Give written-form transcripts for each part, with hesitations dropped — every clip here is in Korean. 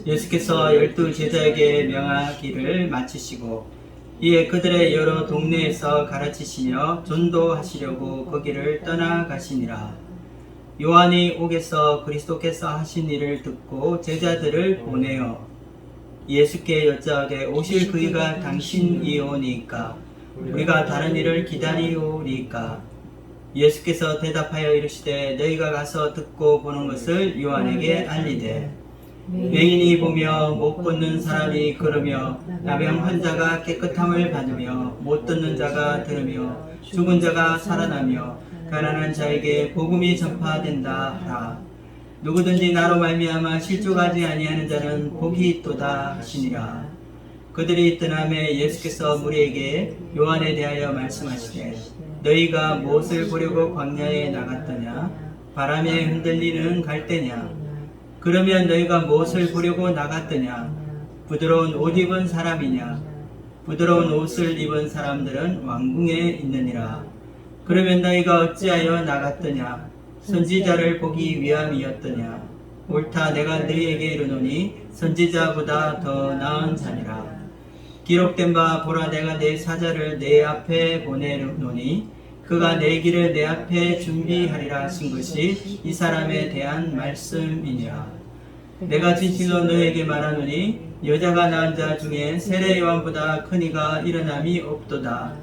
예수께서 12제자에게 명하기를 마치시고 이에 그들의 여러 동네에서 가르치시며 전도하시려고 거기를 떠나가시니라. 요한이 옥에서 그리스도께서 하신 일을 듣고 제자들을 보내어 예수께 여짜오되 오실 그이가 당신이오니까 우리가 다른 일을 기다리오리까. 예수께서 대답하여 이르시되 너희가 가서 듣고 보는 것을 요한에게 알리되 맹인이 보며 못 걷는 사람이 걸으며 나병 환자가 깨끗함을 받으며 못 듣는 자가 들으며 죽은 자가 살아나며 가난한 자에게 복음이 전파된다 하라. 누구든지 나로 말미암아 실족하지 아니하는 자는 복이 있도다 하시니라. 그들이 떠나매 예수께서 무리에게 요한에 대하여 말씀하시되 너희가 무엇을 보려고 광야에 나갔더냐? 바람에 흔들리는 갈대냐? 그러면 너희가 무엇을 보려고 나갔더냐? 부드러운 옷 입은 사람이냐? 부드러운 옷을 입은 사람들은 왕궁에 있느니라. 그러면 너희가 어찌하여 나갔더냐? 선지자를 보기 위함이었더냐? 옳다 내가 너희에게 이르노니 선지자보다 더 나은 자니라. 기록된 바 보라 내가 내 사자를 내 앞에 보내노니 그가 내 길을 내 앞에 준비하리라 하신 것이 이 사람에 대한 말씀이니라. 내가 진실로 너에게 말하노니 여자가 낳은 자 중에 세례 요한보다 큰 이가 일어남이 없도다.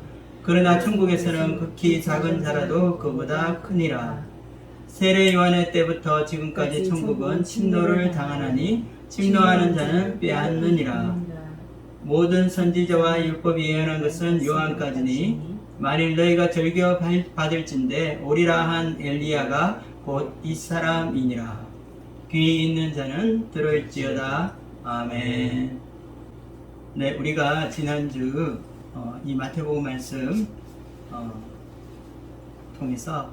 그러나 천국에서는 극히 작은 자라도 그보다 크니라. 세례 요한의 때부터 지금까지 천국은 침노를 당하나니 침노하는 자는 빼앗느니라. 모든 선지자와 율법이 예언한 것은 요한까지니 만일 너희가 절겨 받을진대 오리라 한 엘리야가 곧 이 사람이니라. 귀 있는 자는 들을지어다. 아멘. 네, 우리가 지난주 이 마태복음 말씀 통해서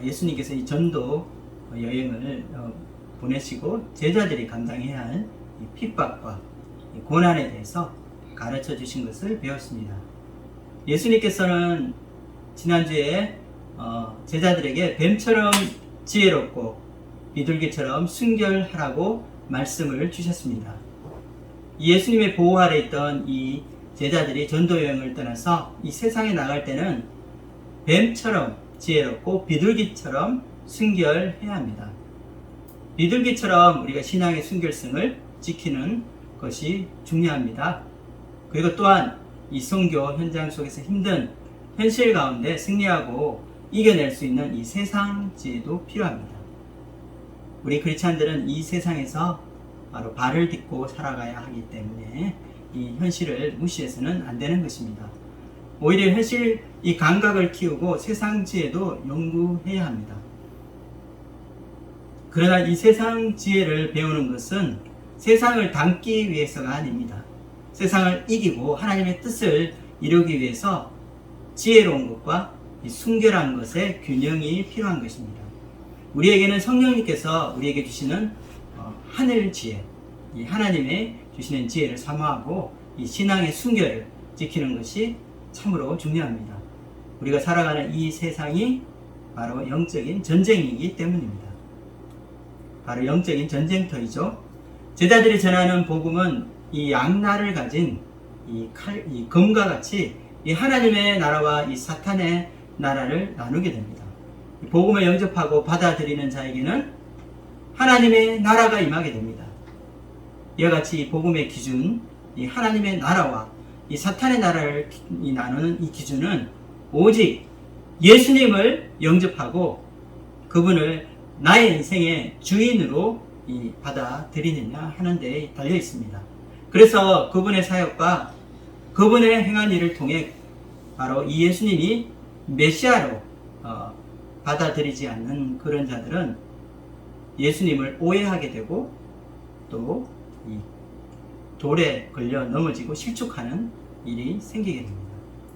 예수님께서 이 전도 여행을 보내시고 제자들이 감당해야 할 이 핍박과 이 고난에 대해서 가르쳐 주신 것을 배웠습니다. 예수님께서는 지난주에 제자들에게 뱀처럼 지혜롭고 비둘기처럼 순결하라고 말씀을 주셨습니다. 예수님의 보호 아래 있던 이 제자들이 전도여행을 떠나서 이 세상에 나갈 때는 뱀처럼 지혜롭고 비둘기처럼 순결해야 합니다. 비둘기처럼 우리가 신앙의 순결성을 지키는 것이 중요합니다. 그리고 또한 이 선교 현장 속에서 힘든 현실 가운데 승리하고 이겨낼 수 있는 이 세상 지혜도 필요합니다. 우리 크리스찬들은 이 세상에서 바로 발을 딛고 살아가야 하기 때문에 이 현실을 무시해서는 안 되는 것입니다. 오히려 현실 이 감각을 키우고 세상 지혜도 연구해야 합니다. 그러나 이 세상 지혜를 배우는 것은 세상을 담기 위해서가 아닙니다. 세상을 이기고 하나님의 뜻을 이루기 위해서 지혜로운 것과 이 순결한 것의 균형이 필요한 것입니다. 우리에게는 성령님께서 우리에게 주시는 하늘 지혜, 이 하나님의 주시는 지혜를 사모하고 이 신앙의 순결을 지키는 것이 참으로 중요합니다. 우리가 살아가는 이 세상이 바로 영적인 전쟁이기 때문입니다. 바로 영적인 전쟁터이죠. 제자들이 전하는 복음은 이 양날을 가진 이 검과 같이 이 하나님의 나라와 이 사탄의 나라를 나누게 됩니다. 복음을 영접하고 받아들이는 자에게는 하나님의 나라가 임하게 됩니다. 이와 같이 이 복음의 기준, 이 하나님의 나라와 이 사탄의 나라를 나누는 이 기준은 오직 예수님을 영접하고 그분을 나의 인생의 주인으로 받아들이느냐 하는 데 달려 있습니다. 그래서 그분의 사역과 그분의 행한 일을 통해 바로 이 예수님이 메시아로 받아들이지 않는 그런 자들은 예수님을 오해하게 되고 또 이 돌에 걸려 넘어지고 실족하는 일이 생기게 됩니다.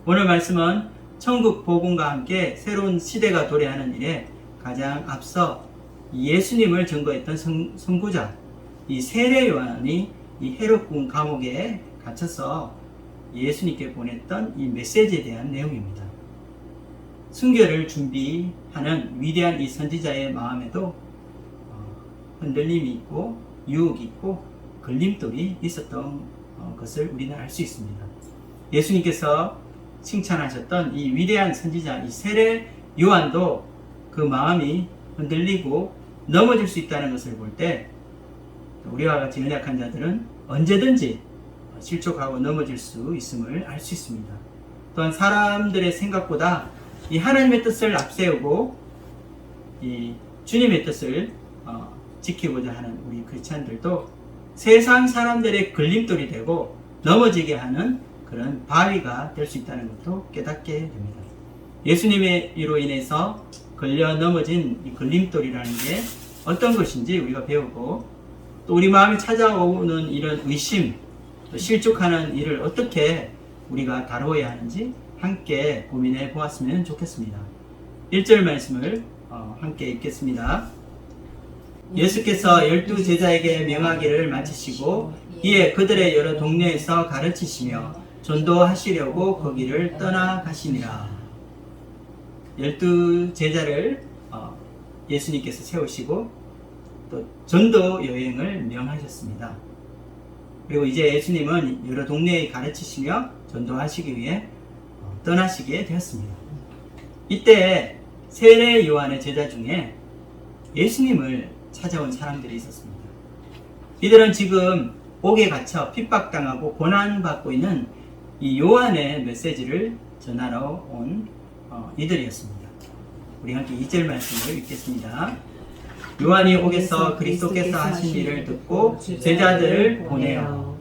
오늘 말씀은 천국 복음과 함께 새로운 시대가 도래하는 일에 가장 앞서 예수님을 증거했던 선구자 이 세례 요한이 이 헤롯궁 감옥에 갇혀서 예수님께 보냈던 이 메시지에 대한 내용입니다. 순교를 준비하는 위대한 이 선지자의 마음에도 흔들림이 있고 유혹이 있고 걸림돌이 있었던 것을 우리는 알 수 있습니다. 예수님께서 칭찬하셨던 이 위대한 선지자 이 세례 요한도 그 마음이 흔들리고 넘어질 수 있다는 것을 볼 때 우리와 같이 연약한 자들은 언제든지 실족하고 넘어질 수 있음을 알 수 있습니다. 또한 사람들의 생각보다 이 하나님의 뜻을 앞세우고 이 주님의 뜻을 지키고자 하는 우리 크리스찬들도 세상 사람들의 걸림돌이 되고 넘어지게 하는 그런 바위가 될 수 있다는 것도 깨닫게 됩니다. 예수님의 이로 인해서 걸려 넘어진 이 걸림돌이라는 게 어떤 것인지 우리가 배우고 또 우리 마음에 찾아오는 이런 의심, 또 실족하는 일을 어떻게 우리가 다루어야 하는지 함께 고민해 보았으면 좋겠습니다. 1절 말씀을 함께 읽겠습니다. 예수께서 12 제자에게 명하기를 마치시고 이에 그들의 여러 동네에서 가르치시며 전도하시려고 거기를 떠나가시니라. 12 제자를 예수님께서 세우시고 또 전도 여행을 명하셨습니다. 그리고 이제 예수님은 여러 동네에 가르치시며 전도하시기 위해 떠나시게 되었습니다. 이때 세례 요한의 제자 중에 예수님을 찾아온 사람들이 있었습니다. 이들은 지금 옥에 갇혀 핍박당하고 고난받고 있는 이 요한의 메시지를 전하러 온 이들이었습니다. 우리 함께 2절 말씀을 읽겠습니다. 요한이 옥에서 그리스도께서 하신 일을 듣고 제자들을 보내요.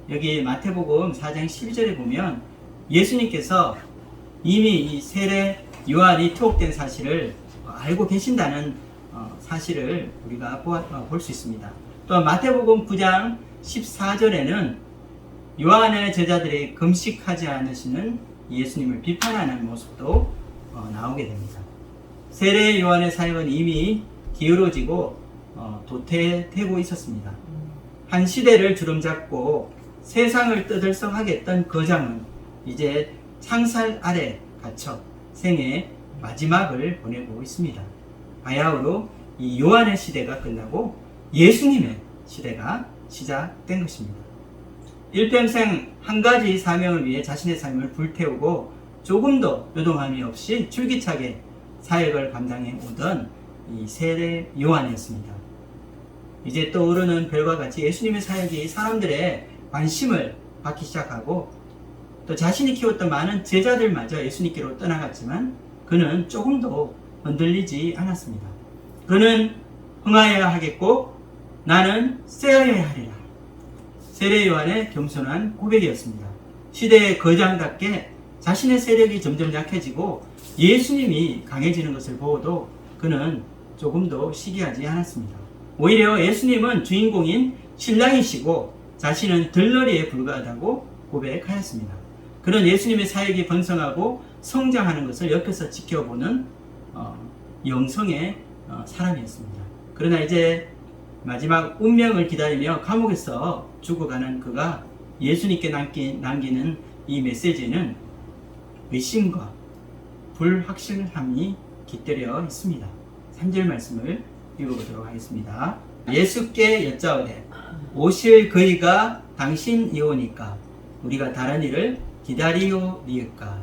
여기 마태복음 4장 12절에 보면 예수님께서 이미 이 세례 요한이 투옥된 사실을 알고 계신다는 사실을 우리가 볼 수 있습니다. 또 마태복음 9장 14절에는 요한의 제자들이 금식하지 않으시는 예수님을 비판하는 모습도 나오게 됩니다. 세례 요한의 사역은 이미 기울어지고 도태되고 있었습니다. 한 시대를 주름잡고 세상을 떠들썩하게 했던 거장은 이제 창살 아래 갇혀 생의 마지막을 보내고 있습니다. 바야흐로 이 요한의 시대가 끝나고 예수님의 시대가 시작된 것입니다. 일평생 한 가지 사명을 위해 자신의 삶을 불태우고 조금도 요동함이 없이 줄기차게 사역을 감당해 오던 이 세례 요한이었습니다. 이제 떠오르는 별과 같이 예수님의 사역이 사람들의 관심을 받기 시작하고 또 자신이 키웠던 많은 제자들마저 예수님께로 떠나갔지만 그는 조금도 흔들리지 않았습니다. 그는 흥하여야 하겠고 나는 쎄어야 하리라. 세례 요한의 겸손한 고백이었습니다. 시대의 거장답게 자신의 세력이 점점 약해지고 예수님이 강해지는 것을 보고도 그는 조금도 시기하지 않았습니다. 오히려 예수님은 주인공인 신랑이시고 자신은 들러리에 불과하다고 고백하였습니다. 그는 예수님의 사역이 번성하고 성장하는 것을 옆에서 지켜보는 영성의 사람이었습니다. 그러나 이제 마지막 운명을 기다리며 감옥에서 죽어가는 그가 예수님께 남기는 이 메시지는 의심과 불확실함이 깃들여 있습니다. 3절 말씀을 읽어보도록 하겠습니다. 예수께 여짜오되 오실 그이가 당신이오니까 우리가 다른 일을 기다리오리까.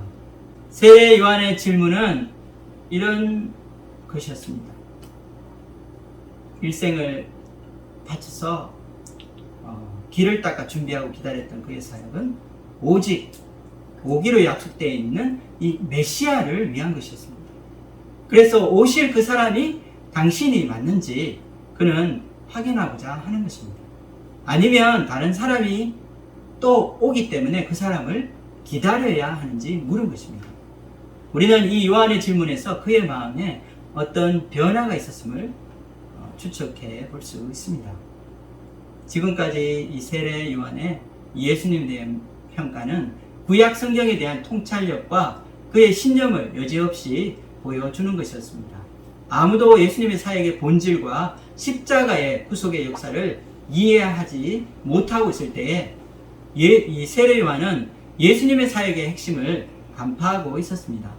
세례 요한의 질문은 이런 것이었습니다. 일생을 바쳐서 길을 닦아 준비하고 기다렸던 그의 사역은 오직 오기로 약속되어 있는 이 메시아를 위한 것이었습니다. 그래서 오실 그 사람이 당신이 맞는지 그는 확인하고자 하는 것입니다. 아니면 다른 사람이 또 오기 때문에 그 사람을 기다려야 하는지 물은 것입니다. 우리는 이 요한의 질문에서 그의 마음에 어떤 변화가 있었음을 추측해 볼 수 있습니다. 지금까지 이 세례 요한의 예수님에 대한 평가는 구약 성경에 대한 통찰력과 그의 신념을 여지없이 보여주는 것이었습니다. 아무도 예수님의 사역의 본질과 십자가의 구속의 역사를 이해하지 못하고 있을 때에 이 세례 요한은 예수님의 사역의 핵심을 간파하고 있었습니다.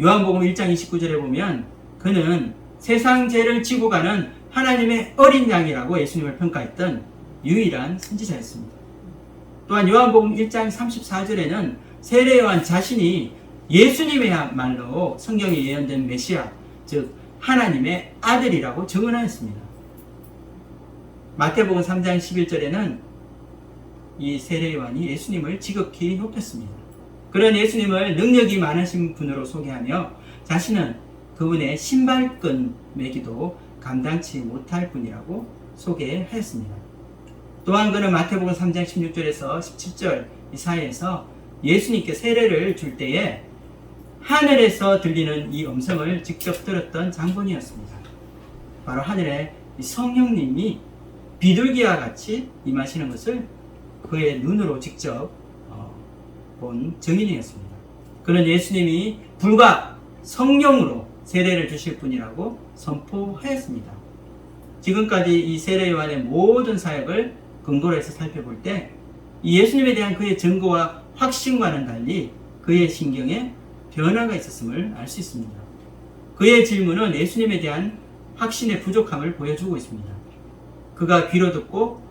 요한복음 1장 29절에 보면 그는 세상 죄를 지고 가는 하나님의 어린 양이라고 예수님을 평가했던 유일한 선지자였습니다. 또한 요한복음 1장 34절에는 세례 요한 자신이 예수님이야말로 성경에 예언된 메시아, 즉 하나님의 아들이라고 증언하였습니다. 마태복음 3장 11절에는 이 세례 요한이 예수님을 지극히 높였습니다. 그런 예수님을 능력이 많으신 분으로 소개하며 자신은 그분의 신발끈 매기도 감당치 못할 분이라고 소개하였습니다. 또한 그는 마태복음 3장 16절에서 17절 이 사이에서 예수님께 세례를 줄 때에 하늘에서 들리는 이 음성을 직접 들었던 장본이었습니다. 바로 하늘에 성령님이 비둘기와 같이 임하시는 것을 그의 눈으로 직접 본 증인이었습니다. 그는 예수님이 불과 성령으로 세례를 주실 분이라고 선포하였습니다. 지금까지 이 세례 요한의 모든 사역을 근거로 해서 살펴볼 때 이 예수님에 대한 그의 증거와 확신과는 달리 그의 신경에 변화가 있었음을 알 수 있습니다. 그의 질문은 예수님에 대한 확신의 부족함을 보여주고 있습니다. 그가 귀로 듣고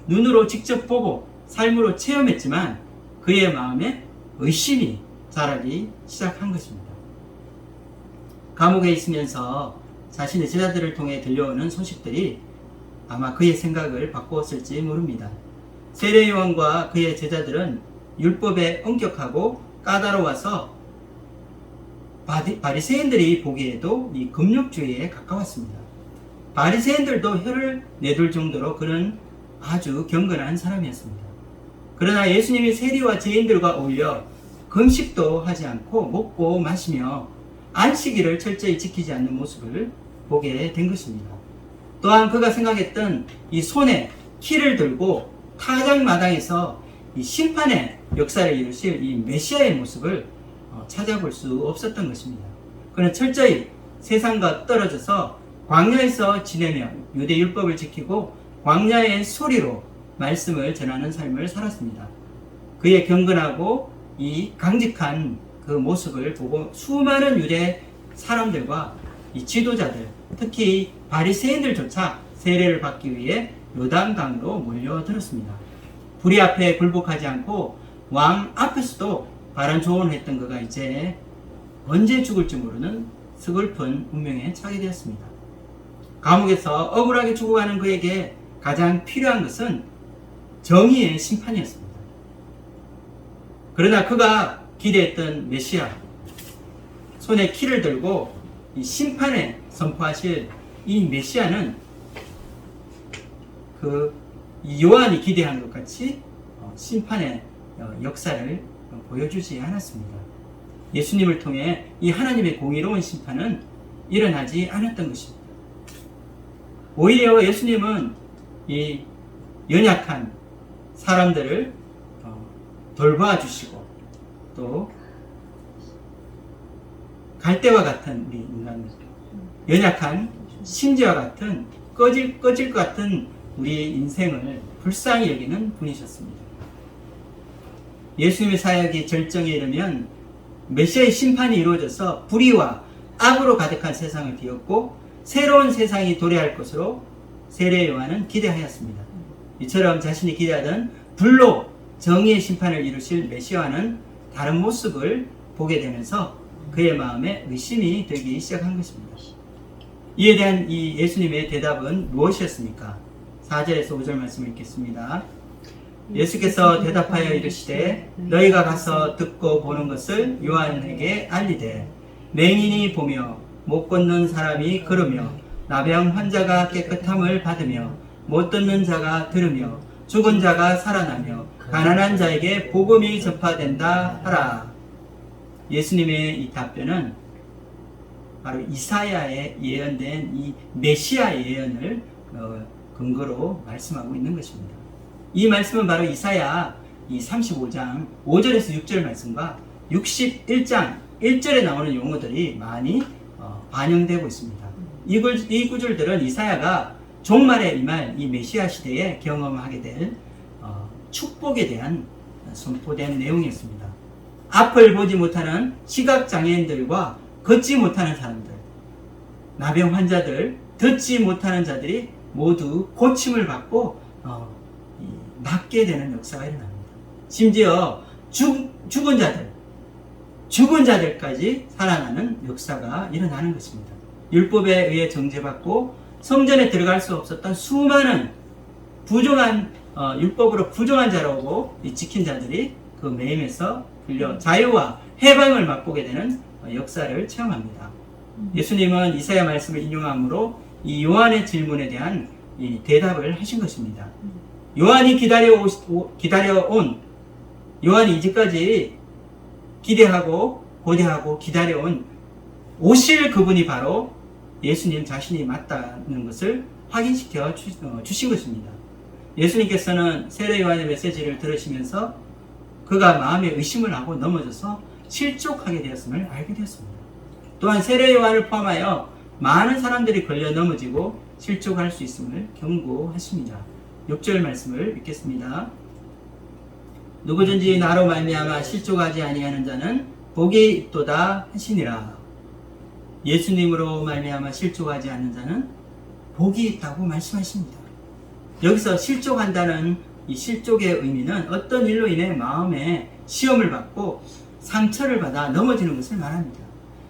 눈으로 직접 보고 삶으로 체험했지만 그의 마음에 의심이 자라기 시작한 것입니다. 감옥에 있으면서 자신의 제자들을 통해 들려오는 소식들이 아마 그의 생각을 바꾸었을지 모릅니다. 세례 요한과 그의 제자들은 율법에 엄격하고 까다로워서 바리새인들이 보기에도 이 금욕주의에 가까웠습니다. 바리새인들도 혀를 내둘 정도로 그는 아주 경건한 사람이었습니다. 그러나 예수님이 세리와 죄인들과 어울려 금식도 하지 않고 먹고 마시며 안식일을 철저히 지키지 않는 모습을 보게 된 것입니다. 또한 그가 생각했던 이 손에 키를 들고 타작마당에서 이 심판의 역사를 이루실 이 메시아의 모습을 찾아볼 수 없었던 것입니다. 그는 철저히 세상과 떨어져서 광야에서 지내며 유대 율법을 지키고 광야의 소리로 말씀을 전하는 삶을 살았습니다. 그의 경건하고 이 강직한 그 모습을 보고 수많은 유대 사람들과 이 지도자들, 특히 바리새인들조차 세례를 받기 위해 요단강으로 몰려들었습니다. 불의 앞에 굴복하지 않고 왕 앞에서도 바른 조언을 했던 그가 이제 언제 죽을지 모르는 서글픈 운명에 처하게 되었습니다. 감옥에서 억울하게 죽어가는 그에게 가장 필요한 것은 정의의 심판이었습니다. 그러나 그가 기대했던 메시아, 손에 키를 들고 이 심판에 선포하실 이 메시아는 그 요한이 기대한 것 같이 심판의 역사를 보여주지 않았습니다. 예수님을 통해 이 하나님의 공의로운 심판은 일어나지 않았던 것입니다. 오히려 예수님은 이 연약한 사람들을 돌봐주시고 또 갈대와 같은 우리 인간, 연약한 심지와 같은 꺼질 것 같은 우리의 인생을 불쌍히 여기는 분이셨습니다. 예수님의 사역이 절정에 이르면 메시아의 심판이 이루어져서 불의와 악으로 가득한 세상을 비웠고 새로운 세상이 도래할 것으로 세례 요한은 기대하였습니다. 이처럼 자신이 기대하던 불로 정의의 심판을 이루실 메시아는 다른 모습을 보게 되면서 그의 마음에 의심이 들기 시작한 것입니다. 이에 대한 이 예수님의 대답은 무엇이었습니까? 4절에서 5절 말씀을 읽겠습니다. 예수께서 대답하여 이르시되 너희가 가서 듣고 보는 것을 요한에게 알리되 맹인이 보며 못 걷는 사람이 걸으며 나병 환자가 깨끗함을 받으며 못 듣는 자가 들으며 죽은 자가 살아나며 가난한 자에게 복음이 전파된다 하라. 예수님의 이 답변은 바로 이사야에 예언된 이 메시아 예언을 근거로 말씀하고 있는 것입니다. 이 말씀은 바로 이사야 이 35장 5절에서 6절 말씀과 61장 1절에 나오는 용어들이 많이 반영되고 있습니다. 이 구절들은 이사야가 종말에 임할 이 메시아 시대에 경험하게 될 축복에 대한 선포된 내용이었습니다. 앞을 보지 못하는 시각장애인들과 걷지 못하는 사람들, 나병 환자들, 듣지 못하는 자들이 모두 고침을 받고 낫게 되는 역사가 일어납니다. 심지어 죽은 자들까지 살아나는 역사가 일어나는 것입니다. 율법에 의해 정죄받고 성전에 들어갈 수 없었던 수많은 율법으로 부정한 자라고 지킨 자들이 그 매임에서 풀려 자유와 해방을 맛보게 되는 역사를 체험합니다. 예수님은 이사야 말씀을 인용함으로 이 요한의 질문에 대한 이 대답을 하신 것입니다. 요한이 기다려온 요한이 이제까지 기대하고 고대하고 기다려온 오실 그분이 바로 예수님 자신이 맞다는 것을 확인시켜 주신 것입니다. 예수님께서는 세례 요한의 메시지를 들으시면서 그가 마음에 의심을 하고 넘어져서 실족하게 되었음을 알게 되었습니다. 또한 세례 요한을 포함하여 많은 사람들이 걸려 넘어지고 실족할 수 있음을 경고하십니다. 6절 말씀을 읽겠습니다. 누구든지 나로 말미암아 실족하지 아니하는 자는 복이 있도다 하시니라. 예수님으로 말미암아 실족하지 않는 자는 복이 있다고 말씀하십니다. 여기서 실족한다는 이 실족의 의미는 어떤 일로 인해 마음에 시험을 받고 상처를 받아 넘어지는 것을 말합니다.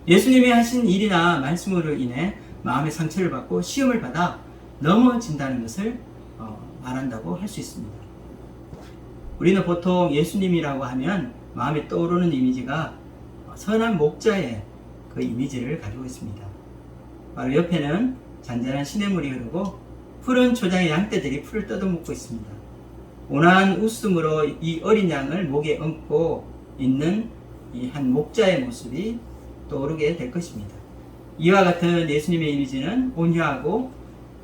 예수님이 하신 일이나 말씀으로 인해 마음의 상처를 받고 시험을 받아 넘어진다는 것을 말한다고 할 수 있습니다. 우리는 보통 예수님이라고 하면 마음에 떠오르는 이미지가 선한 목자의 그 이미지를 가지고 있습니다. 바로 옆에는 잔잔한 시냇물이 흐르고 푸른 초장의 양떼들이 풀을 뜯어먹고 있습니다. 온화한 웃음으로 이 어린 양을 목에 얹고 있는 이 한 목자의 모습이 떠오르게 될 것입니다. 이와 같은 예수님의 이미지는 온유하고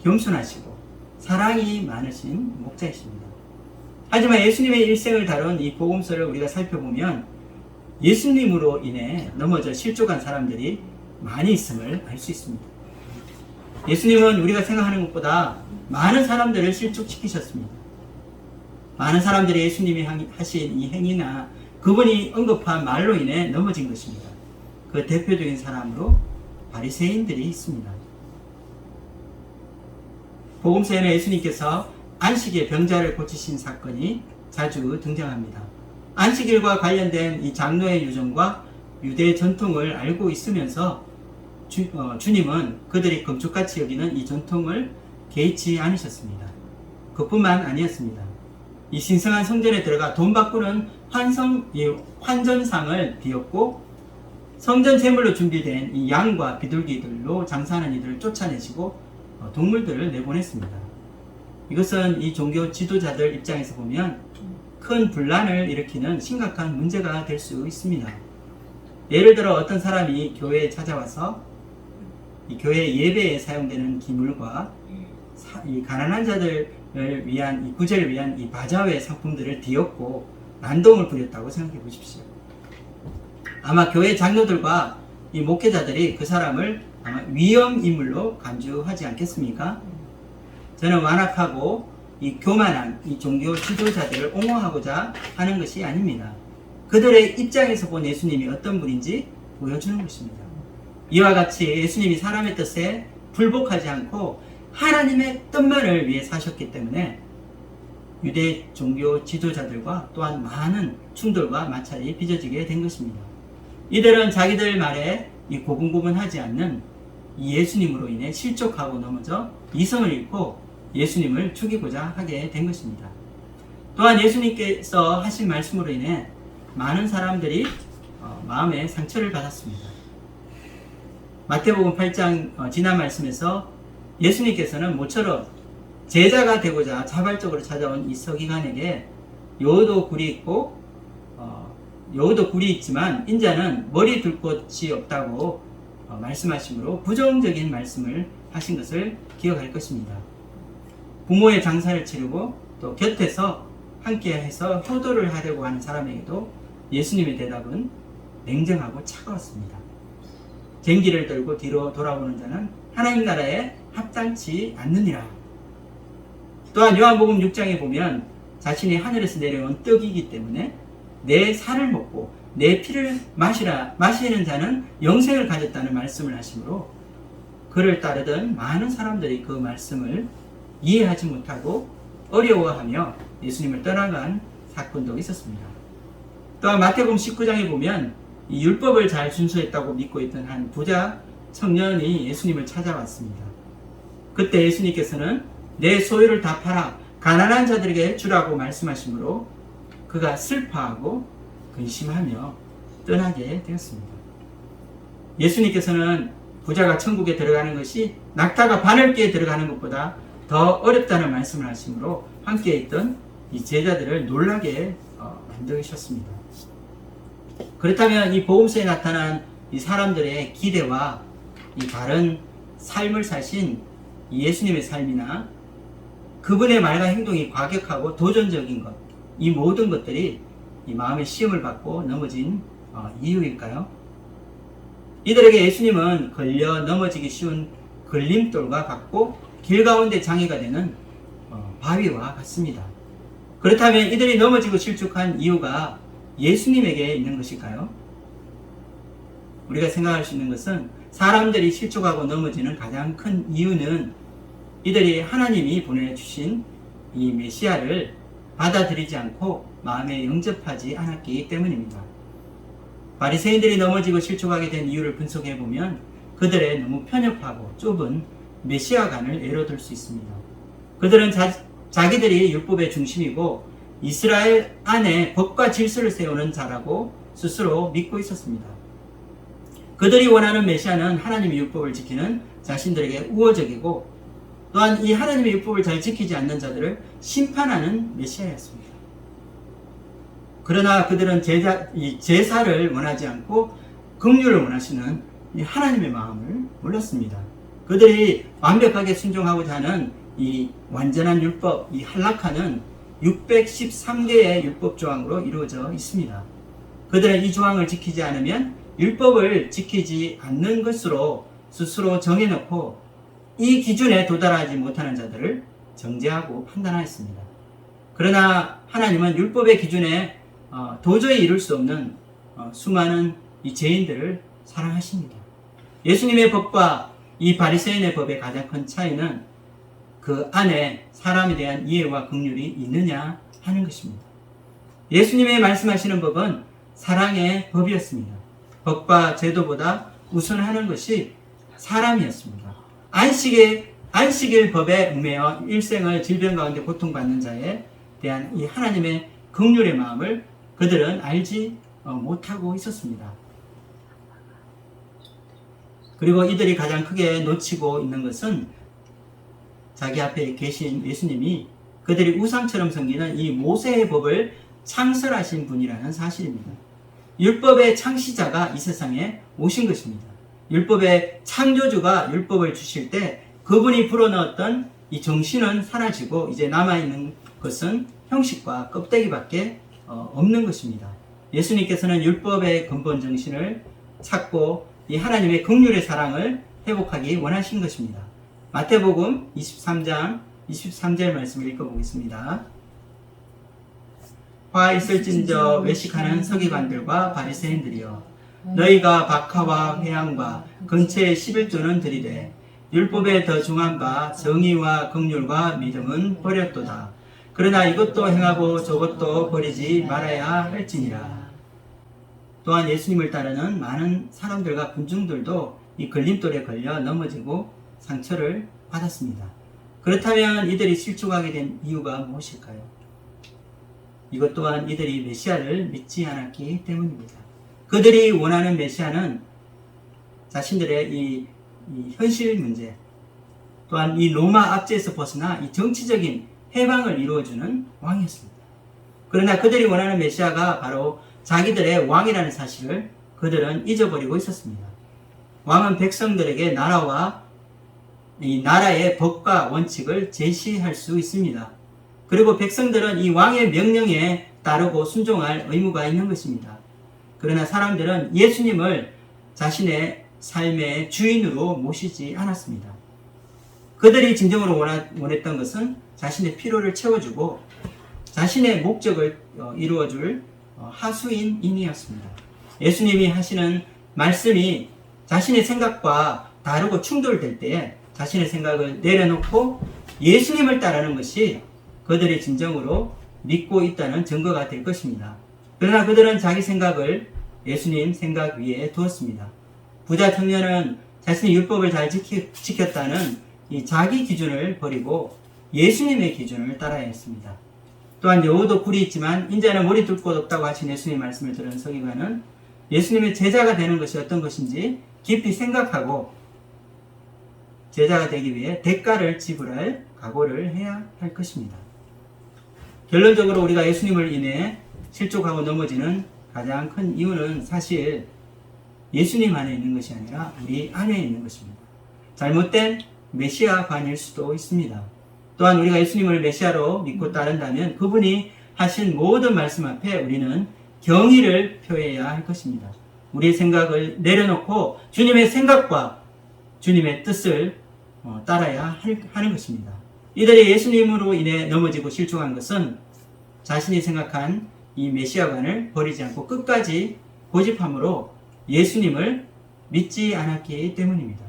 겸손하시고 사랑이 많으신 목자이십니다. 하지만 예수님의 일생을 다룬 이 복음서를 우리가 살펴보면 예수님으로 인해 넘어져 실족한 사람들이 많이 있음을 알 수 있습니다. 예수님은 우리가 생각하는 것보다 많은 사람들을 실족시키셨습니다. 많은 사람들이 예수님이 하신 이 행위나 그분이 언급한 말로 인해 넘어진 것입니다. 그 대표적인 사람으로 바리새인들이 있습니다. 복음서에는 예수님께서 안식일 병자를 고치신 사건이 자주 등장합니다. 안식일과 관련된 이 장로의 유전과 유대 전통을 알고 있으면서 주님은 그들이 금쪽같이 여기는 이 전통을 개의치 않으셨습니다. 그뿐만 아니었습니다. 이 신성한 성전에 들어가 돈 바꾸는 환전상을 비웠고 성전 제물로 준비된 이 양과 비둘기들로 장사하는 이들을 쫓아내시고 동물들을 내보냈습니다. 이것은 이 종교 지도자들 입장에서 보면 큰 분란을 일으키는 심각한 문제가 될 수 있습니다. 예를 들어 어떤 사람이 교회에 찾아와서 이 교회 예배에 사용되는 기물과 이 가난한 자들을 위한 이 구제를 위한 이 바자회 상품들을 뒤엎고 난동을 부렸다고 생각해 보십시오. 아마 교회 장로들과 이 목회자들이 그 사람을 아마 위험 인물로 간주하지 않겠습니까? 저는 완악하고 이 교만한 이 종교 지도자들을 옹호하고자 하는 것이 아닙니다. 그들의 입장에서 본 예수님이 어떤 분인지 보여주는 것입니다. 이와 같이 예수님이 사람의 뜻에 불복하지 않고 하나님의 뜻만을 위해 사셨기 때문에 유대 종교 지도자들과 또한 많은 충돌과 마찰이 빚어지게 된 것입니다. 이들은 자기들 말에 이 고분고분하지 않는 이 예수님으로 인해 실족하고 넘어져 이성을 잃고 예수님을 죽이고자 하게 된 것입니다. 또한 예수님께서 하신 말씀으로 인해 많은 사람들이 마음에 상처를 받았습니다. 마태복음 8장 지난 말씀에서 예수님께서는 모처럼 제자가 되고자 자발적으로 찾아온 이 서기관에게 여우도 굴이 있고 여우도 굴이 있지만 인자는 머리 둘 곳이 없다고 말씀하시므로 부정적인 말씀을 하신 것을 기억할 것입니다. 부모의 장사를 치르고 또 곁에서 함께해서 효도를 하려고 하는 사람에게도 예수님의 대답은 냉정하고 차가웠습니다. 쟁기를 들고 뒤로 돌아오는 자는 하나님 나라에 합당치 않느니라. 또한 요한복음 6장에 보면 자신이 하늘에서 내려온 떡이기 때문에 내 살을 먹고 내 피를 마시는 자는 영생을 가졌다는 말씀을 하시므로 그를 따르던 많은 사람들이 그 말씀을 이해하지 못하고 어려워하며 예수님을 떠나간 사건도 있었습니다. 또한 마태복음 19장에 보면 이 율법을 잘 준수했다고 믿고 있던 한 부자 청년이 예수님을 찾아왔습니다. 그때 예수님께서는 내 소유를 다 팔아 가난한 자들에게 주라고 말씀하시므로 그가 슬퍼하고 근심하며 떠나게 되었습니다. 예수님께서는 부자가 천국에 들어가는 것이 낙타가 바늘기에 들어가는 것보다 더 어렵다는 말씀을 하시므로 함께 있던 이 제자들을 놀라게 만드셨습니다. 그렇다면 이 복음서에 나타난 이 사람들의 기대와 이 다른 삶을 사신 예수님의 삶이나 그분의 말과 행동이 과격하고 도전적인 것, 이 모든 것들이 이 마음의 시험을 받고 넘어진 이유일까요? 이들에게 예수님은 걸려 넘어지기 쉬운 걸림돌과 같고 길 가운데 장애가 되는 바위와 같습니다. 그렇다면 이들이 넘어지고 실족한 이유가 예수님에게 있는 것일까요? 우리가 생각할 수 있는 것은 사람들이 실족하고 넘어지는 가장 큰 이유는 이들이 하나님이 보내주신 이 메시아를 받아들이지 않고 마음에 영접하지 않았기 때문입니다. 바리새인들이 넘어지고 실족하게 된 이유를 분석해 보면 그들의 너무 편협하고 좁은 메시아관을 예로들 수 있습니다. 그들은 자기들이 율법의 중심이고 이스라엘 안에 법과 질서를 세우는 자라고 스스로 믿고 있었습니다. 그들이 원하는 메시아는 하나님의 율법을 지키는 자신들에게 우호적이고 또한 이 하나님의 율법을 잘 지키지 않는 자들을 심판하는 메시아였습니다. 그러나 그들은 제사를 원하지 않고 긍휼을 원하시는 이 하나님의 마음을 몰랐습니다. 그들이 완벽하게 순종하고자 하는 이 완전한 율법, 이 할라카는 613개의 율법 조항으로 이루어져 있습니다. 그들은 이 조항을 지키지 않으면 율법을 지키지 않는 것으로 스스로 정해놓고 이 기준에 도달하지 못하는 자들을 정죄하고 판단하였습니다. 그러나 하나님은 율법의 기준에 도저히 이룰 수 없는 수많은 이 죄인들을 사랑하십니다. 예수님의 법과 이 바리새인의 법의 가장 큰 차이는 그 안에 사람에 대한 이해와 긍휼이 있느냐 하는 것입니다. 예수님의 말씀하시는 법은 사랑의 법이었습니다. 법과 제도보다 우선하는 것이 사람이었습니다. 안식일 법에 얽매여 일생을 질병 가운데 고통받는 자에 대한 이 하나님의 긍휼의 마음을 그들은 알지 못하고 있었습니다. 그리고 이들이 가장 크게 놓치고 있는 것은 자기 앞에 계신 예수님이 그들이 우상처럼 섬기는 이 모세의 법을 창설하신 분이라는 사실입니다. 율법의 창시자가 이 세상에 오신 것입니다. 율법의 창조주가 율법을 주실 때 그분이 불어넣었던 이 정신은 사라지고 이제 남아있는 것은 형식과 껍데기밖에 없는 것입니다. 예수님께서는 율법의 근본 정신을 찾고 이 하나님의 긍휼의 사랑을 회복하기 원하신 것입니다. 마태복음 23장 23절 말씀을 읽어보겠습니다. 화 있을진저 외식하는 서기관들과 바리새인들이여 너희가 박하와 회향과 근처의 11조는 들이되 율법에 더 중한 바 정의와 긍휼과 믿음은 버렸도다. 그러나 이것도 행하고 저것도 버리지 말아야 할지니라. 또한 예수님을 따르는 많은 사람들과 군중들도 이 걸림돌에 걸려 넘어지고 상처를 받았습니다. 그렇다면 이들이 실족하게 된 이유가 무엇일까요? 이것 또한 이들이 메시아를 믿지 않았기 때문입니다. 그들이 원하는 메시아는 자신들의 이 현실 문제, 또한 이 로마 압제에서 벗어나 이 정치적인 해방을 이루어주는 왕이었습니다. 그러나 그들이 원하는 메시아가 바로 자기들의 왕이라는 사실을 그들은 잊어버리고 있었습니다. 왕은 백성들에게 나라와 이 나라의 법과 원칙을 제시할 수 있습니다. 그리고 백성들은 이 왕의 명령에 따르고 순종할 의무가 있는 것입니다. 그러나 사람들은 예수님을 자신의 삶의 주인으로 모시지 않았습니다. 그들이 진정으로 원했던 것은 자신의 필요를 채워주고 자신의 목적을 이루어줄 하수인이었습니다. 예수님이 하시는 말씀이 자신의 생각과 다르고 충돌될 때에 자신의 생각을 내려놓고 예수님을 따르는 것이 그들이 진정으로 믿고 있다는 증거가 될 것입니다. 그러나 그들은 자기 생각을 예수님 생각 위에 두었습니다. 부자 청년은 자신의 율법을 잘 지켰다는 이 자기 기준을 버리고 예수님의 기준을 따라야 했습니다. 또한 여우도 굴이 있지만 인자는 머리 둘 곳 없다고 하신 예수님의 말씀을 들은 서기관은 예수님의 제자가 되는 것이 어떤 것인지 깊이 생각하고 제자가 되기 위해 대가를 지불할 각오를 해야 할 것입니다. 결론적으로 우리가 예수님을 인해 실족하고 넘어지는 가장 큰 이유는 사실 예수님 안에 있는 것이 아니라 우리 안에 있는 것입니다. 잘못된 메시아관일 수도 있습니다. 또한 우리가 예수님을 메시아로 믿고 따른다면 그분이 하신 모든 말씀 앞에 우리는 경의를 표해야 할 것입니다. 우리의 생각을 내려놓고 주님의 생각과 주님의 뜻을 따라야 하는 것입니다. 이들이 예수님으로 인해 넘어지고 실족한 것은 자신이 생각한 이 메시아관을 버리지 않고 끝까지 고집함으로 예수님을 믿지 않았기 때문입니다.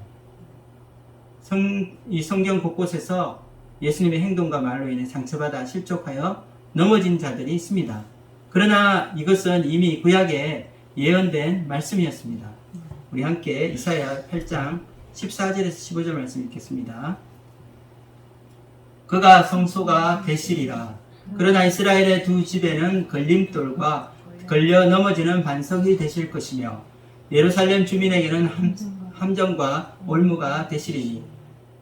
이 성경 곳곳에서 예수님의 행동과 말로 인해 상처받아 실족하여 넘어진 자들이 있습니다. 그러나 이것은 이미 구약에 예언된 말씀이었습니다. 우리 함께 이사야 8장 14절에서 15절 말씀 읽겠습니다. 그가 성소가 되시리라. 그러나 이스라엘의 두 집에는 걸림돌과 걸려 넘어지는 반석이 되실 것이며 예루살렘 주민에게는 함정과 올무가 되시리니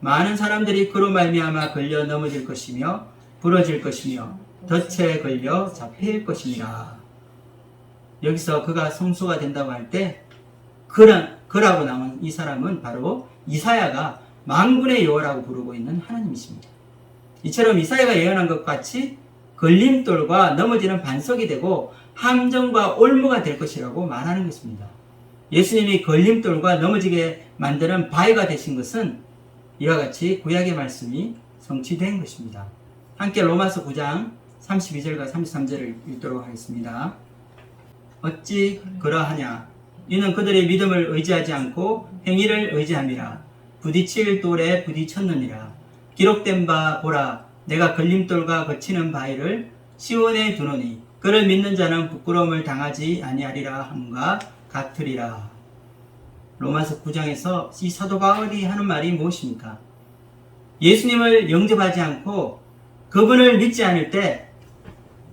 많은 사람들이 그로 말미암아 걸려 넘어질 것이며 부러질 것이며 덫에 걸려 잡힐 것이니라. 여기서 그가 성소가 된다고 할 때 그라고 나온 이 사람은 바로 이사야가 만군의 여호와라고 부르고 있는 하나님이십니다. 이처럼 이사야가 예언한 것 같이 걸림돌과 넘어지는 반석이 되고 함정과 올무가 될 것이라고 말하는 것입니다. 예수님이 걸림돌과 넘어지게 만드는 바위가 되신 것은 이와 같이 구약의 말씀이 성취된 것입니다. 함께 로마서 9장 32절과 33절을 읽도록 하겠습니다. 어찌 그러하냐? 이는 그들의 믿음을 의지하지 않고 행위를 의지함이라. 부딪힐 돌에 부딪혔느니라. 기록된 바 보라, 내가 걸림돌과 거치는 바위를 시온에 두노니 그를 믿는 자는 부끄러움을 당하지 아니하리라 함과 같으리라. 로마서 9장에서 이 사도 바울이 하는 말이 무엇입니까? 예수님을 영접하지 않고 그분을 믿지 않을 때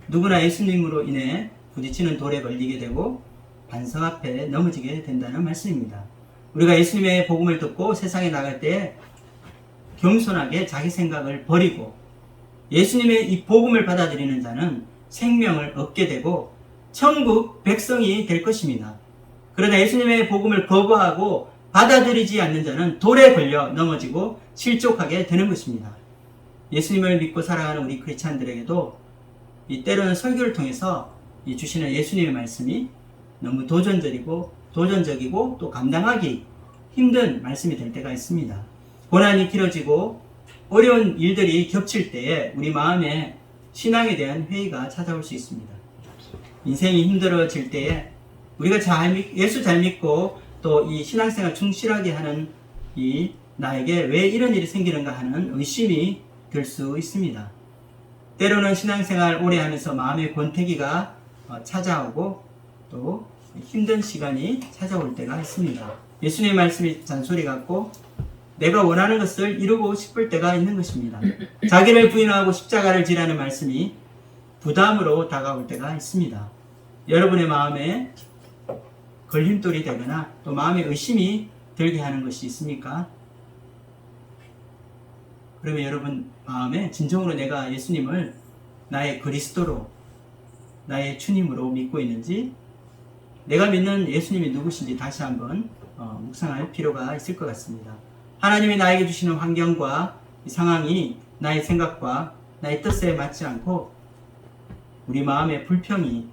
누구나 예수님으로 인해 부딪히는 돌에 걸리게 되고 반석 앞에 넘어지게 된다는 말씀입니다. 우리가 예수님의 복음을 듣고 세상에 나갈 때 겸손하게 자기 생각을 버리고 예수님의 이 복음을 받아들이는 자는 생명을 얻게 되고 천국 백성이 될 것입니다. 그러나 예수님의 복음을 거부하고 받아들이지 않는 자는 돌에 걸려 넘어지고 실족하게 되는 것입니다. 예수님을 믿고 살아가는 우리 크리스찬들에게도 이 때로는 설교를 통해서 이 주시는 예수님의 말씀이 너무 도전적이고 또 감당하기 힘든 말씀이 될 때가 있습니다. 고난이 길어지고 어려운 일들이 겹칠 때에 우리 마음에 신앙에 대한 회의가 찾아올 수 있습니다. 인생이 힘들어질 때에 우리가 예수 잘 믿고 또 이 신앙생활 충실하게 하는 이 나에게 왜 이런 일이 생기는가 하는 의심이 들 수 있습니다. 때로는 신앙생활 오래 하면서 마음의 권태기가 찾아오고 또 힘든 시간이 찾아올 때가 있습니다. 예수님의 말씀이 잔소리 같고 내가 원하는 것을 이루고 싶을 때가 있는 것입니다. 자기를 부인하고 십자가를 지라는 말씀이 부담으로 다가올 때가 있습니다. 여러분의 마음에 걸림돌이 되거나 또 마음에 의심이 들게 하는 것이 있습니까? 그러면 여러분 마음에 진정으로 내가 예수님을 나의 그리스도로 나의 주님으로 믿고 있는지 내가 믿는 예수님이 누구신지 다시 한번 묵상할 필요가 있을 것 같습니다. 하나님이 나에게 주시는 환경과 이 상황이 나의 생각과 나의 뜻에 맞지 않고 우리 마음의 불평이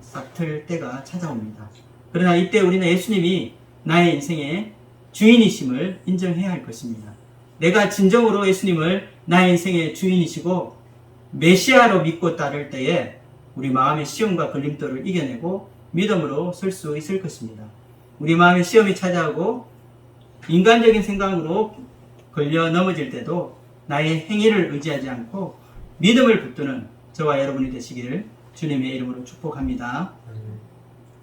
싹틀 때가 찾아옵니다. 그러나 이때 우리는 예수님이 나의 인생의 주인이심을 인정해야 할 것입니다. 내가 진정으로 예수님을 나의 인생의 주인이시고 메시아로 믿고 따를 때에 우리 마음의 시험과 걸림돌을 이겨내고 믿음으로 설 수 있을 것입니다. 우리 마음에 시험이 찾아오고 인간적인 생각으로 걸려 넘어질 때도 나의 행위를 의지하지 않고 믿음을 붙드는 저와 여러분이 되시기를 주님의 이름으로 축복합니다.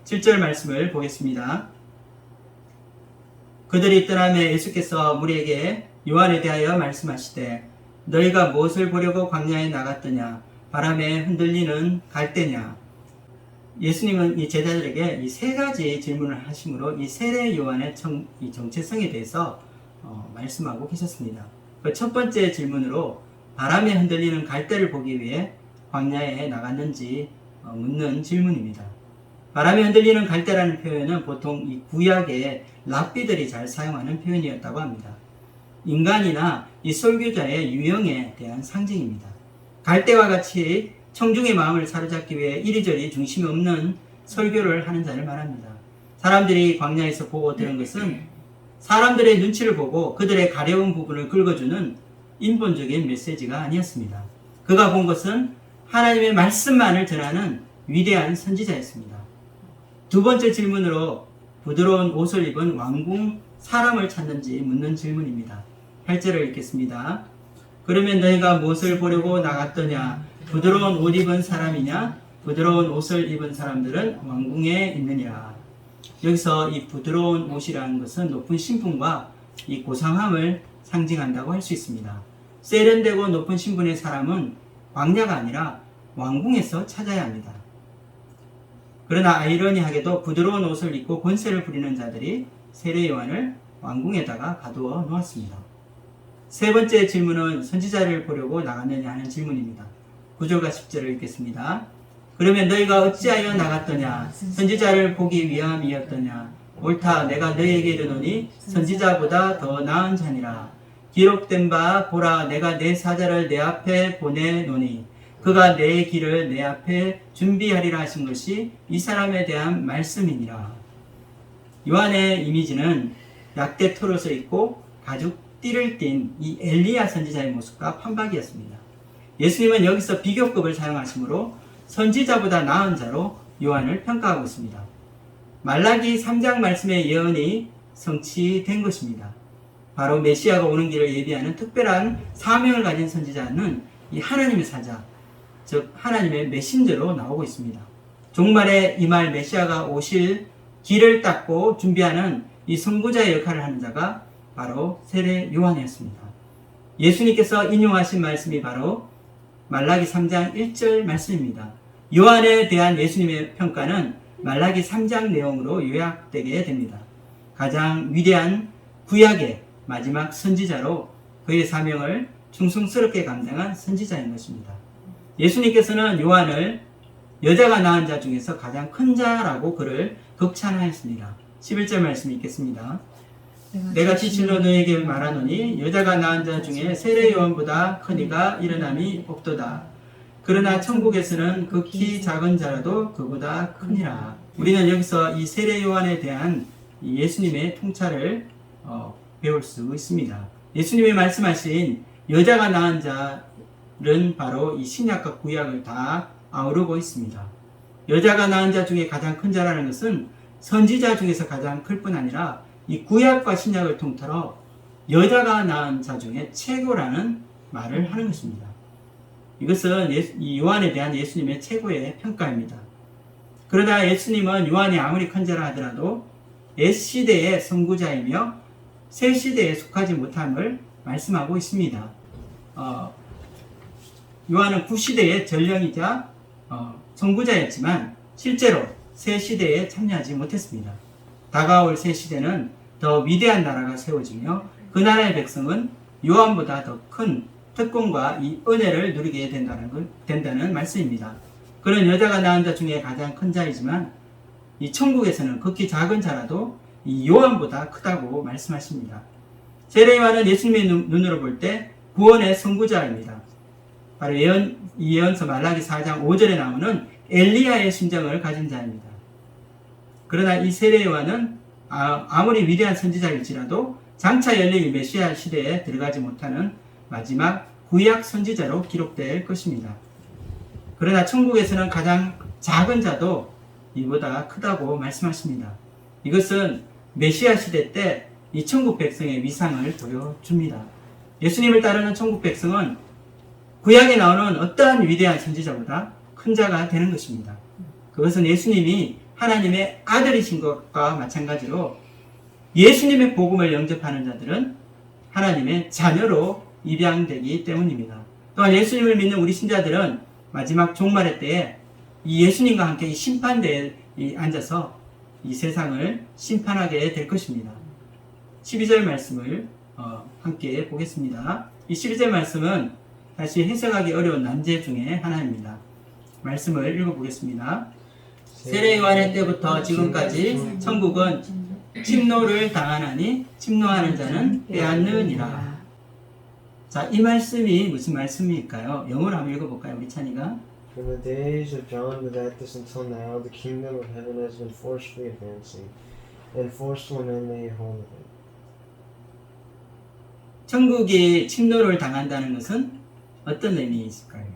7절 말씀을 보겠습니다. 그들이 떠나매 예수께서 무리에게 요한에 대하여 말씀하시되 너희가 무엇을 보려고 광야에 나갔더냐? 바람에 흔들리는 갈대냐? 예수님은 이 제자들에게 이 세 가지 질문을 하심으로 이 세례 요한의 이 정체성에 대해서 말씀하고 계셨습니다. 그 첫 번째 질문으로 바람에 흔들리는 갈대를 보기 위해 광야에 나갔는지 묻는 질문입니다. 바람에 흔들리는 갈대라는 표현은 보통 이 구약의 랍비들이 잘 사용하는 표현이었다고 합니다. 인간이나 이 설교자의 유형에 대한 상징입니다. 갈대와 같이 청중의 마음을 사로잡기 위해 이리저리 중심이 없는 설교를 하는 자를 말합니다. 사람들이 광야에서 보고 들은 것은 사람들의 눈치를 보고 그들의 가려운 부분을 긁어주는 인본적인 메시지가 아니었습니다. 그가 본 것은 하나님의 말씀만을 전하는 위대한 선지자였습니다. 두 번째 질문으로 부드러운 옷을 입은 왕궁 사람을 찾는지 묻는 질문입니다. 8절을 읽겠습니다. 그러면 너희가 무엇을 보려고 나갔더냐? 부드러운 옷 입은 사람이냐? 부드러운 옷을 입은 사람들은 왕궁에 있느니라. 여기서 이 부드러운 옷이라는 것은 높은 신분과 이 고상함을 상징한다고 할 수 있습니다. 세련되고 높은 신분의 사람은 광야가 아니라 왕궁에서 찾아야 합니다. 그러나 아이러니하게도 부드러운 옷을 입고 권세를 부리는 자들이 세례 요한을 왕궁에다가 가두어 놓았습니다. 세 번째 질문은 선지자를 보려고 나갔느냐 하는 질문입니다. 9절과 10절을 읽겠습니다. 그러면 너희가 어찌하여 나갔더냐? 선지자를 보기 위함이었더냐? 옳다, 내가 너희에게 이르노니 선지자보다 더 나은 자니라. 기록된 바 보라, 내가 내 사자를 내 앞에 보내노니 그가 내 길을 내 앞에 준비하리라 하신 것이 이 사람에 대한 말씀이니라. 요한의 이미지는 약대 털옷을 입고 가죽 띠를 띤 이 엘리야 선지자의 모습과 판박이었습니다. 예수님은 여기서 비교급을 사용하시므로 선지자보다 나은 자로 요한을 평가하고 있습니다. 말라기 3장 말씀의 예언이 성취된 것입니다. 바로 메시아가 오는 길을 예비하는 특별한 사명을 가진 선지자는 이 하나님의 사자, 즉 하나님의 메신저로 나오고 있습니다. 종말에 임할 메시아가 오실 길을 닦고 준비하는 이 선구자의 역할을 하는 자가 바로 세례 요한이었습니다. 예수님께서 인용하신 말씀이 바로 말라기 3장 1절 말씀입니다. 요한에 대한 예수님의 평가는 말라기 3장 내용으로 요약되게 됩니다. 가장 위대한 구약의 마지막 선지자로 그의 사명을 충성스럽게 감당한 선지자인 것입니다. 예수님께서는 요한을 여자가 낳은 자 중에서 가장 큰 자라고 그를 극찬하였습니다. 11절 말씀 읽겠습니다. 내가 진실로 너에게 말하노니 여자가 낳은 자 중에 세례 요한보다 큰 이가 일어남이 없도다. 그러나 천국에서는 극히 작은 자라도 그보다 크니라. 우리는 여기서 이 세례 요한에 대한 예수님의 통찰을 배울 수 있습니다. 예수님이 말씀하신 여자가 낳은 자는 바로 이 신약과 구약을 다 아우르고 있습니다. 여자가 낳은 자 중에 가장 큰 자라는 것은 선지자 중에서 가장 클 뿐 아니라 이 구약과 신약을 통틀어 여자가 낳은 자 중에 최고라는 말을 하는 것입니다. 이것은 이 요한에 대한 예수님의 최고의 평가입니다. 그러나 예수님은 요한이 아무리 큰 자라 하더라도 옛시대의 선구자이며 새시대에 속하지 못함을 말씀하고 있습니다. 요한은 구시대의 전령이자 선구자였지만 실제로 새시대에 참여하지 못했습니다. 다가올 새시대는 더 위대한 나라가 세워지며 그 나라의 백성은 요한보다 더 큰 특권과 이 은혜를 누리게 된다는 말씀입니다. 그런 여자가 낳은 자 중에 가장 큰 자이지만 이 천국에서는 극히 작은 자라도 이 요한보다 크다고 말씀하십니다. 세례 요한은 예수님의 눈으로 볼 때 구원의 선구자입니다. 바로 이 예언서 말라기 4장 5절에 나오는 엘리야의 심정을 가진 자입니다. 그러나 이 세례 요한은 아무리 위대한 선지자일지라도 장차 열릴 메시아 시대에 들어가지 못하는 마지막 구약 선지자로 기록될 것입니다. 그러나 천국에서는 가장 작은 자도 이보다 크다고 말씀하십니다. 이것은 메시아 시대 때 이 천국 백성의 위상을 보여줍니다. 예수님을 따르는 천국 백성은 구약에 나오는 어떠한 위대한 선지자보다 큰 자가 되는 것입니다. 그것은 예수님이 하나님의 아들이신 것과 마찬가지로 예수님의 복음을 영접하는 자들은 하나님의 자녀로 입양되기 때문입니다. 또한 예수님을 믿는 우리 신자들은 마지막 종말의 때에 이 예수님과 함께 이 심판대에 앉아서 이 세상을 심판하게 될 것입니다. 12절 말씀을 함께 보겠습니다. 이 12절 말씀은 다시 해석하기 어려운 난제 중에 하나입니다. 말씀을 읽어보겠습니다. 세례 요한의 때부터 지금까지 천국은 침노를 당하나니 침노하는 자는 빼앗느니라. 자, 이 말씀이 무슨 말씀일까요? 영어로 한번 읽어볼까요? 우리 찬이가. From the days of John the Baptist until now, the kingdom of heaven has been forcefully advancing, and forceful men lay hold of it. 천국이 침노를 당한다는 것은 어떤 의미일까요?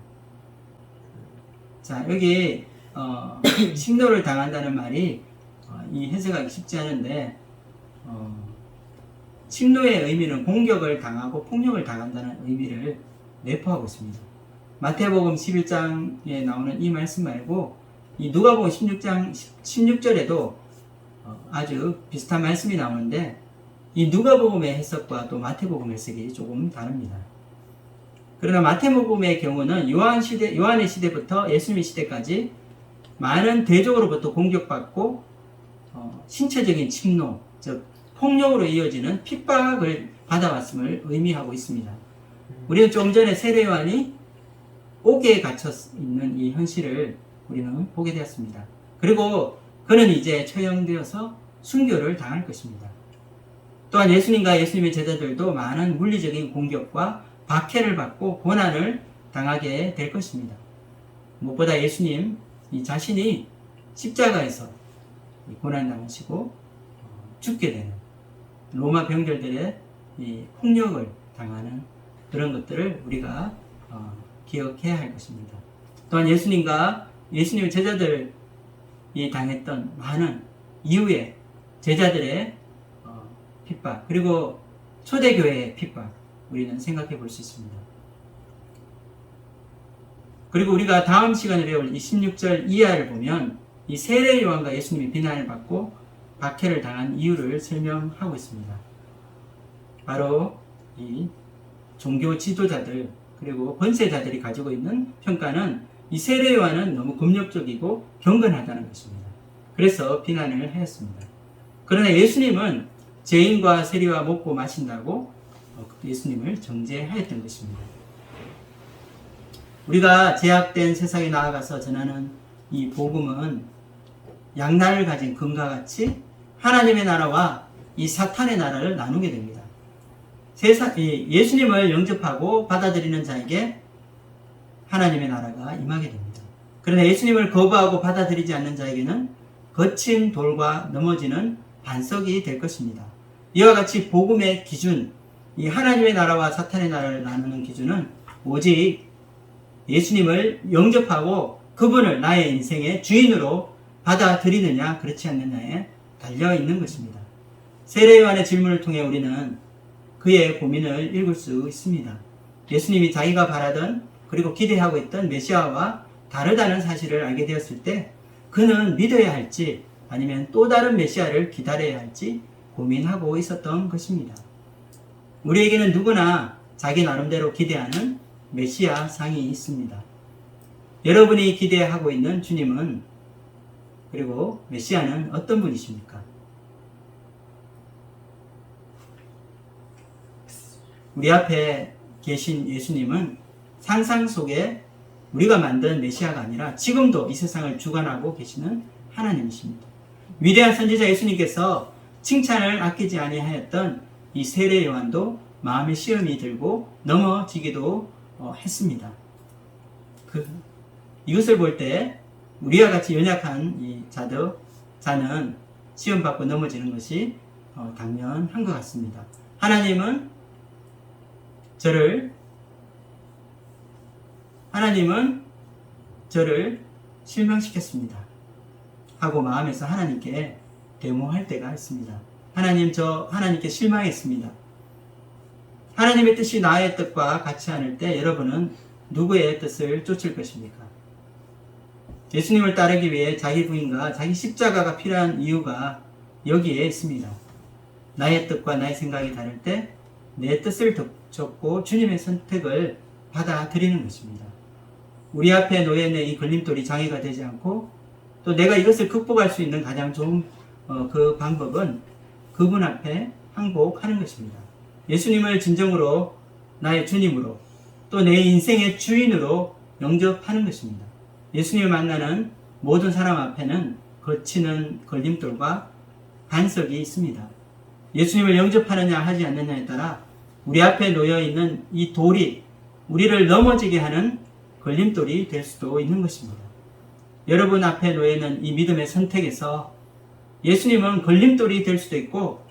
자, 여기 침노를 당한다는 말이 이 해석하기 쉽지 않은데 침노의 의미는 공격을 당하고 폭력을 당한다는 의미를 내포하고 있습니다. 마태복음 11장에 나오는 이 말씀 말고 이 누가복음 16장 16절에도 아주 비슷한 말씀이 나오는데 이 누가복음의 해석과 또 마태복음 해석이 조금 다릅니다. 그러나 마태복음의 경우는 요한의 시대부터 예수님의 시대까지 많은 대적으로부터 공격받고 신체적인 침노, 즉 폭력으로 이어지는 핍박을 받아왔음을 의미하고 있습니다. 우리는 좀 전에 세례 요한이 옥에 갇혀 있는 이 현실을 우리는 보게 되었습니다. 그리고 그는 이제 처형되어서 순교를 당할 것입니다. 또한 예수님과 예수님의 제자들도 많은 물리적인 공격과 박해를 받고 고난을 당하게 될 것입니다. 무엇보다 예수님 이 자신이 십자가에서 고난 당하시고 죽게 되는 로마 병들들의 이 폭력을 당하는 그런 것들을 우리가 기억해야 할 것입니다. 또한 예수님과 예수님의 제자들이 당했던 많은 이후에 제자들의 핍박 그리고 초대교회의 핍박 우리는 생각해 볼 수 있습니다. 그리고 우리가 다음 시간에 배울 이 16절 이하를 보면 이 세례 요한과 예수님이 비난을 받고 박해를 당한 이유를 설명하고 있습니다. 바로 이 종교 지도자들 그리고 권세자들이 가지고 있는 평가는 이 세례 요한은 너무 금욕적이고 경건하다는 것입니다. 그래서 비난을 하였습니다. 그러나 예수님은 죄인과 세리와 먹고 마신다고 예수님을 정죄하였던 것입니다. 우리가 제약된 세상에 나아가서 전하는 이 복음은 양날을 가진 금과 같이 하나님의 나라와 이 사탄의 나라를 나누게 됩니다. 예수님을 영접하고 받아들이는 자에게 하나님의 나라가 임하게 됩니다. 그러나 예수님을 거부하고 받아들이지 않는 자에게는 거친 돌과 넘어지는 반석이 될 것입니다. 이와 같이 복음의 기준, 이 하나님의 나라와 사탄의 나라를 나누는 기준은 오직 예수님을 영접하고 그분을 나의 인생의 주인으로 받아들이느냐 그렇지 않느냐에 달려있는 것입니다. 세례 요한의 질문을 통해 우리는 그의 고민을 읽을 수 있습니다. 예수님이 자기가 바라던 그리고 기대하고 있던 메시아와 다르다는 사실을 알게 되었을 때 그는 믿어야 할지 아니면 또 다른 메시아를 기다려야 할지 고민하고 있었던 것입니다. 우리에게는 누구나 자기 나름대로 기대하는 메시아 상이 있습니다. 여러분이 기대하고 있는 주님은 그리고 메시아는 어떤 분이십니까? 우리 앞에 계신 예수님은 상상 속에 우리가 만든 메시아가 아니라 지금도 이 세상을 주관하고 계시는 하나님이십니다. 위대한 선지자 예수님께서 칭찬을 아끼지 아니하였던 이 세례 요한도 마음의 시험이 들고 넘어지기도 했습니다. 이것을 볼 때 우리와 같이 연약한 이 자는 시험받고 넘어지는 것이 당연한 것 같습니다. 하나님은 저를 실망시켰습니다 하고 마음에서 하나님께 데모할 때가 있습니다. 하나님, 저 하나님께 실망했습니다. 하나님의 뜻이 나의 뜻과 같지 않을 때 여러분은 누구의 뜻을 쫓을 것입니까? 예수님을 따르기 위해 자기 부인과 자기 십자가가 필요한 이유가 여기에 있습니다. 나의 뜻과 나의 생각이 다를 때 내 뜻을 접고 주님의 선택을 받아들이는 것입니다. 우리 앞에 놓여있는 이 걸림돌이 장애가 되지 않고 또 내가 이것을 극복할 수 있는 가장 좋은 그 방법은 그분 앞에 항복하는 것입니다. 예수님을 진정으로 나의 주님으로 또 내 인생의 주인으로 영접하는 것입니다. 예수님을 만나는 모든 사람 앞에는 거치는 걸림돌과 반석이 있습니다. 예수님을 영접하느냐 하지 않느냐에 따라 우리 앞에 놓여있는 이 돌이 우리를 넘어지게 하는 걸림돌이 될 수도 있는 것입니다. 여러분 앞에 놓여있는 이 믿음의 선택에서 예수님은 걸림돌이 될 수도 있고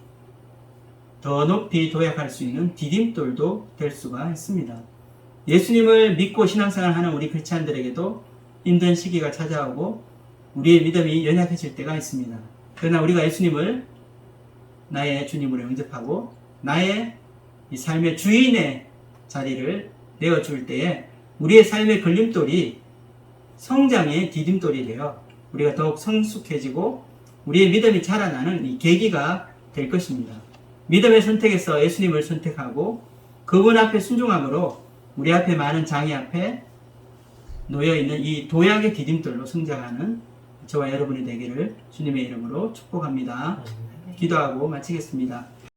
더 높이 도약할 수 있는 디딤돌도 될 수가 있습니다. 예수님을 믿고 신앙생활하는 우리 크리스찬들에게도 힘든 시기가 찾아오고 우리의 믿음이 연약해질 때가 있습니다. 그러나 우리가 예수님을 나의 주님으로 영접하고 나의 이 삶의 주인의 자리를 내어줄 때에 우리의 삶의 걸림돌이 성장의 디딤돌이 되어 우리가 더욱 성숙해지고 우리의 믿음이 자라나는 이 계기가 될 것입니다. 믿음의 선택에서 예수님을 선택하고 그분 앞에 순종함으로 우리 앞에 많은 장애 앞에 놓여있는 이 도약의 디딤돌로 성장하는 저와 여러분이 되기를 주님의 이름으로 축복합니다. 기도하고 마치겠습니다.